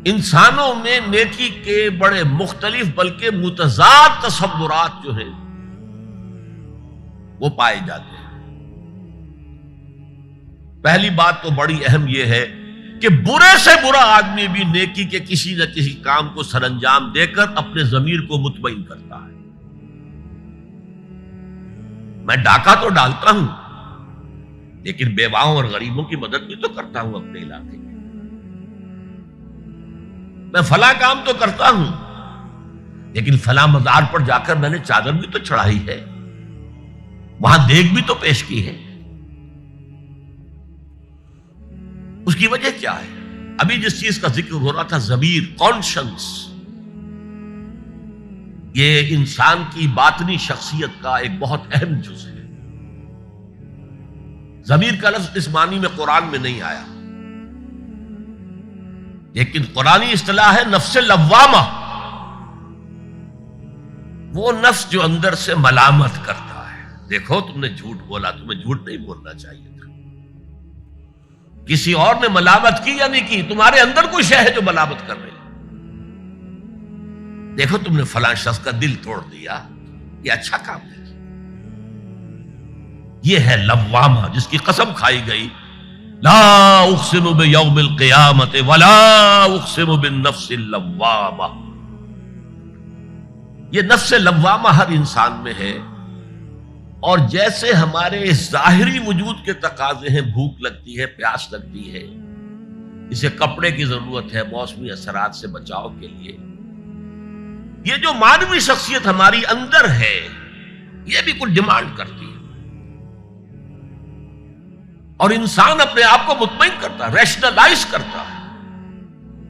انسانوں میں نیکی کے بڑے مختلف بلکہ متضاد تصورات جو ہیں وہ پائے جاتے ہیں۔ پہلی بات تو بڑی اہم یہ ہے کہ برے سے برا آدمی بھی نیکی کے کسی نہ کسی کام کو سر انجام دے کر اپنے ضمیر کو مطمئن کرتا ہے۔ میں ڈاکہ تو ڈالتا ہوں لیکن بیواؤں اور غریبوں کی مدد بھی تو کرتا ہوں اپنے علاقے میں۔ میں فلاں کام تو کرتا ہوں لیکن فلاں مزار پر جا کر میں نے چادر بھی تو چڑھائی ہے، وہاں دیگ بھی تو پیش کی ہے۔ اس کی وجہ کیا ہے؟ ابھی جس چیز کا ذکر ہو رہا تھا، ضمیر، کانشنس، یہ انسان کی باطنی شخصیت کا ایک بہت اہم جز ہے۔ ضمیر کا لفظ اس معنی میں قرآن میں نہیں آیا، لیکن قرآنی اصطلاح ہے نفس لوامہ، وہ نفس جو اندر سے ملامت کرتا ہے۔ دیکھو تم نے جھوٹ بولا، تمہیں جھوٹ نہیں بولنا چاہیے تھا۔ کسی اور نے ملامت کی یا نہیں کی، تمہارے اندر کوئی شے ہے جو ملامت کر رہی ہے۔ دیکھو تم نے فلاں شخص کا دل توڑ دیا، یہ اچھا کام نہیں۔ یہ ہے لوامہ جس کی قسم کھائی گئی، لا اقسم بیوم القیامت ولا اقسم بالنفس اللوامہ۔ یہ نفس لوامہ ہر انسان میں ہے، اور جیسے ہمارے ظاہری وجود کے تقاضے ہیں، بھوک لگتی ہے، پیاس لگتی ہے، اسے کپڑے کی ضرورت ہے موسمی اثرات سے بچاؤ کے لیے، یہ جو مانوی شخصیت ہماری اندر ہے یہ بھی کچھ ڈیمانڈ کرتی ہے، اور انسان اپنے آپ کو مطمئن کرتا ہے، ریشنلائز کرتا ہے۔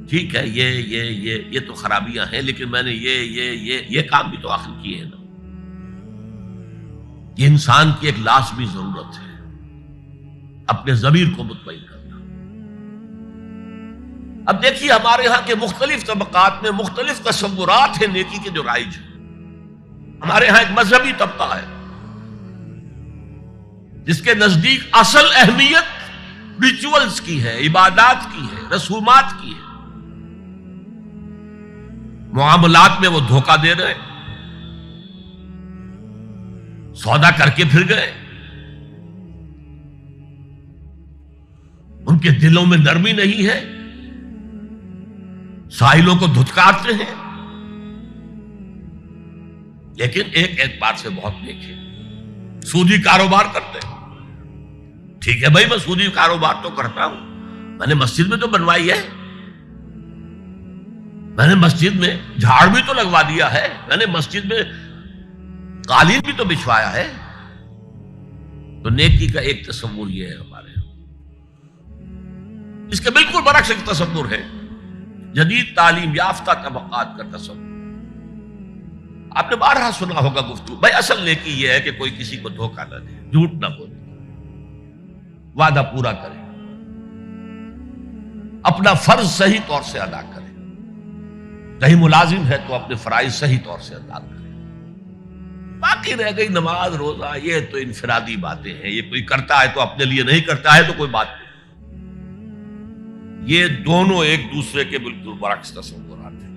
ٹھیک ہے، یہ تو خرابیاں ہیں، لیکن میں نے یہ کام بھی تو آخر کیے ہیں نا۔ یہ انسان کی ایک لازمی ضرورت ہے، اپنے ضمیر کو مطمئن کرنا۔ اب دیکھیے ہمارے ہاں کے مختلف طبقات میں مختلف تصورات ہیں نیکی کے جو رائج ہیں۔ ہمارے ہاں ایک مذہبی طبقہ ہے جس کے نزدیک اصل اہمیت ریچولز کی ہے، عبادات کی ہے، رسومات کی ہے۔ معاملات میں وہ دھوکہ دے رہے ہیں، سودا کر کے پھر گئے، ان کے دلوں میں نرمی نہیں ہے، سائلوں کو دھتکارتے ہیں، لیکن ایک اعتبار سے بہت نیک ہے، سودی کاروبار کرتے ہیں۔ ٹھیک ہے بھائی، میں سودی کاروبار تو کرتا ہوں، میں نے مسجد میں تو بنوائی ہے، میں نے مسجد میں جھاڑ بھی تو لگوا دیا ہے، میں نے مسجد میں قالین بھی تو بچھوایا ہے۔ تو نیکی کا ایک تصور یہ ہے ہمارے یہاں۔ اس کے بالکل برعکس ایک تصور ہے جدید تعلیم یافتہ طبقات کا تصور۔ آپ نے بارہا سنا ہوگا گفتگو، بھائی اصل نیکی یہ ہے کہ کوئی کسی کو دھوکہ نہ دے، جھوٹ نہ بولے، وعدہ پورا کرے، اپنا فرض صحیح طور سے ادا کرے، کہیں ملازم ہے تو اپنے فرائض صحیح طور سے ادا کرے۔ باقی رہ گئی نماز روزہ، یہ تو انفرادی باتیں ہیں، یہ کوئی کرتا ہے تو اپنے لیے، نہیں کرتا ہے تو کوئی بات نہیں۔ یہ دونوں ایک دوسرے کے بالکل برعکس تصورات ہیں،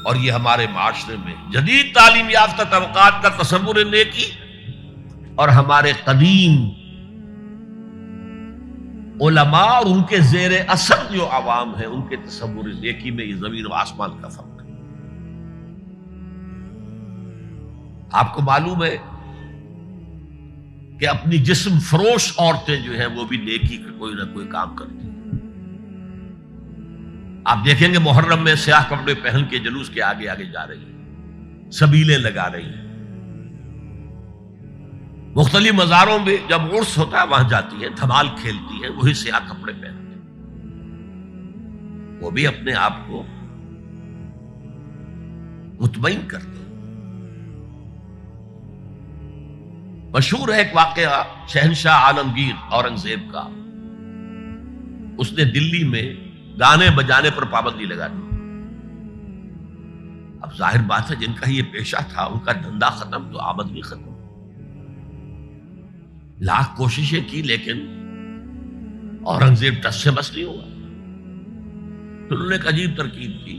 اور یہ ہمارے معاشرے میں جدید تعلیم یافتہ طبقات کا تصور نیکی اور ہمارے قدیم علماء اور ان کے زیر اثر جو عوام ہیں ان کے تصور نیکی میں یہ زمین و آسمان کا فرق ہے۔ آپ کو معلوم ہے کہ اپنی جسم فروش عورتیں جو ہیں وہ بھی نیکی کا کوئی نہ کوئی کام کرتی ہیں۔ آپ دیکھیں گے محرم میں سیاہ کپڑے پہن کے جلوس کے آگے آگے جا رہی ہیں، سبیلیں لگا رہی ہیں، مختلف مزاروں میں جب عرس ہوتا ہے وہاں جاتی ہیں، دھمال کھیلتی ہیں، وہی سیاہ کپڑے پہن کے، وہ بھی اپنے آپ کو مطمئن کرتے ہیں۔ مشہور ہے ایک واقعہ شہنشاہ عالمگیر اورنگزیب کا، اس نے دلی میں گانے بجانے پر پابندی لگا دی۔ اب ظاہر بات ہے جن کا یہ پیشہ تھا ان کا دھندا ختم تو آمدنی ختم، لاکھ کوششیں کی لیکن اورنگزیب ٹس سے بس نہیں ہوا۔ تو انہوں نے ایک عجیب ترکیب کی.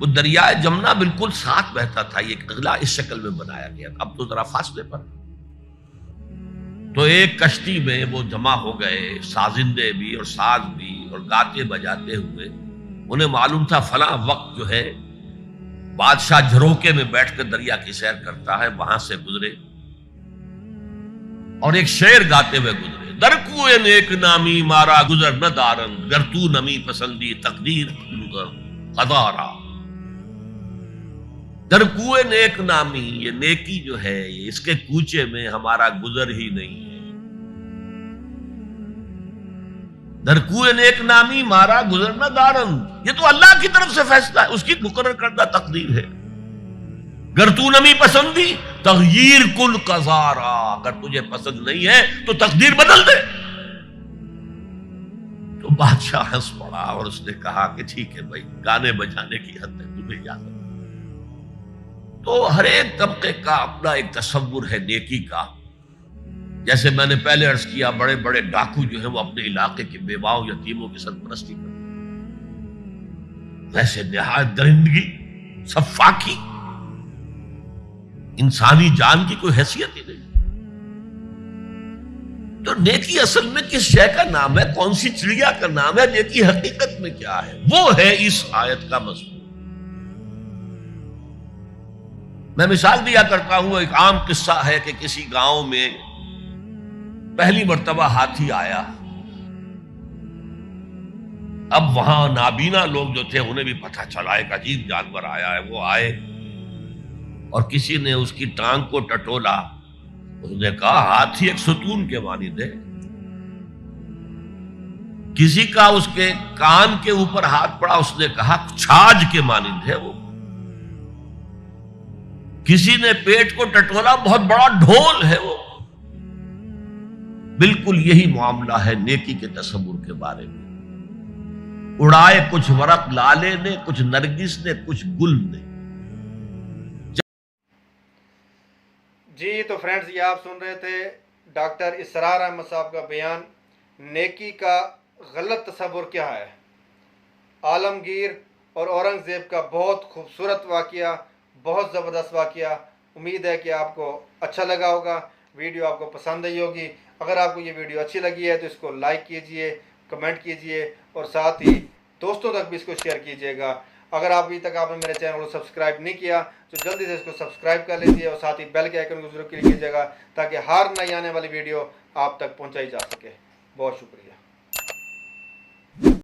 وہ دریائے جمنا بالکل ساتھ بہتا تھا، یہ قلعہ اس شکل میں بنایا گیا، اب تو ذرا فاصلے پر. تو ایک کشتی میں وہ جمع ہو گئے، سازندے بھی اور ساز بھی، اور گاتے بجاتے ہوئے. انہیں معلوم تھا فلاں وقت جو ہے بادشاہ جھروکے میں بیٹھ کر دریا کی سیر کرتا ہے، وہاں سے گزرے اور ایک شعر گاتے ہوئے گزرے. در کوئے نیک نامی مارا گزر نہ دارن، گر تو نمی پسندی تقدیر قدارا. در کوئے نیک نامی، یہ نیکی جو ہے یہ اس کے کوچے میں ہمارا گزر ہی نہیں ہے. در کوئے نیک نامی مارا گزر نہ دارن، یہ تو اللہ کی طرف سے فیصلہ ہے، اس کی مقرر کردہ تقدیر ہے. گر تو نمی پسندی تغییر کل قزارا، اگر تجھے پسند نہیں ہے تو تقدیر بدل دے. تو بادشاہ ہنس پڑا اور اس نے کہا کہ ٹھیک ہے بھائی، گانے بجانے کی حد ہے، تمہیں اجازت. تو ہر ایک طبقے کا اپنا ایک تصور ہے نیکی کا. جیسے میں نے پہلے عرض کیا، بڑے بڑے ڈاکو جو ہیں وہ اپنے علاقے کے بیواؤں یتیموں کی سرپرستی کرتے ہیں، ویسے نہایت درندگی، سفاکی، انسانی جان کی کوئی حیثیت ہی نہیں. تو نیکی اصل میں کس شے کا نام ہے، کون سی چڑیا کا نام ہے، نیکی حقیقت میں کیا ہے، وہ ہے اس آیت کا مضمون. میں مثال دیا کرتا ہوں، ایک عام قصہ ہے کہ کسی گاؤں میں پہلی مرتبہ ہاتھی آیا. اب وہاں نابینا لوگ جو تھے انہیں بھی پتہ چلا ایک عجیب جانور آیا ہے. وہ آئے اور کسی نے اس کی ٹانگ کو ٹٹولا. اس نے کہا ہاتھی ایک ستون کے مانند ہے. کسی کا اس کے کان کے اوپر ہاتھ پڑا، اس نے کہا چھاج کے مانند ہے وہ. کسی نے پیٹ کو ٹٹولا، بہت بڑا ڈھول ہے وہ. بالکل یہی معاملہ ہے نیکی کے تصور کے بارے میں. اڑائے کچھ ورق لالے نے، کچھ نرگس نے، کچھ گل نے. جی تو فرینڈز، یہ آپ سن رہے تھے ڈاکٹر اسرار احمد صاحب کا بیان، نیکی کا غلط تصور کیا ہے. عالمگیر اور اورنگزیب کا بہت خوبصورت واقعہ، بہت زبردست واقعہ. امید ہے کہ آپ کو اچھا لگا ہوگا، ویڈیو آپ کو پسند آئی ہوگی. اگر آپ کو یہ ویڈیو اچھی لگی ہے تو اس کو لائک کیجئے، کمنٹ کیجئے اور ساتھ ہی دوستوں تک بھی اس کو شیئر کیجئے گا. اگر آپ ابھی تک آپ نے میرے چینل کو سبسکرائب نہیں کیا تو جلدی سے اس کو سبسکرائب کر لیجئے اور ساتھ ہی بیل کے آئیکن کو ضرور کلک کیجئے گا تاکہ ہر نئی آنے والی ویڈیو آپ تک پہنچائی جا سکے. بہت شکریہ.